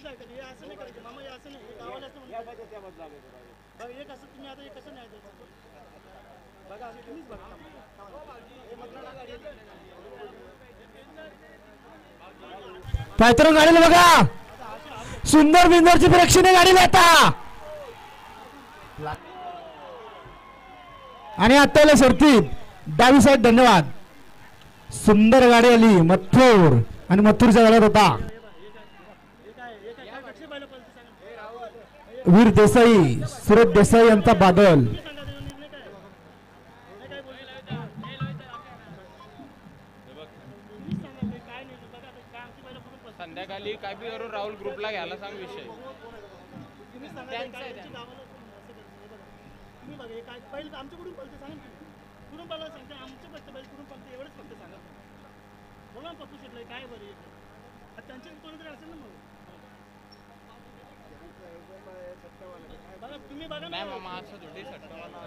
चुकीचं आहे का हे असं नाही करायचं मामा हे असं नाही हे गावाला असं म्हणतात बघा एक असं तुम्ही आता हे कसं नाही द्यायचं बघा असं तुम्हीच बघा हे मतदान गाडी पायथरून गाडीला बघा सुंदर बिंदरची प्रेक्षणीय गाडी आता आणि आत्ताला शर्तीत डावी साईड धन्यवाद सुंदर गाडी आली मथुर आणि मथुरच्या गाड्यात होता वीर देसाई सुरत देसाई यांचा बादल संध्याकाळी काय बी करून राहुल ग्रुपला घ्यायला सांग विषय तुम्ही बघा हे काय पहिले आमच्याकडून पळते सांगा कुठून पळायला सांगते आमचं फक्त बैल कुठून पळते एवढंच फक्त सांगा बोला ना पप्पू शेटला काय बरं त्यांच्या कोणतरी असेल ना मग बघा तुम्ही बघा नाही मामा असं थोडी सट्टावाला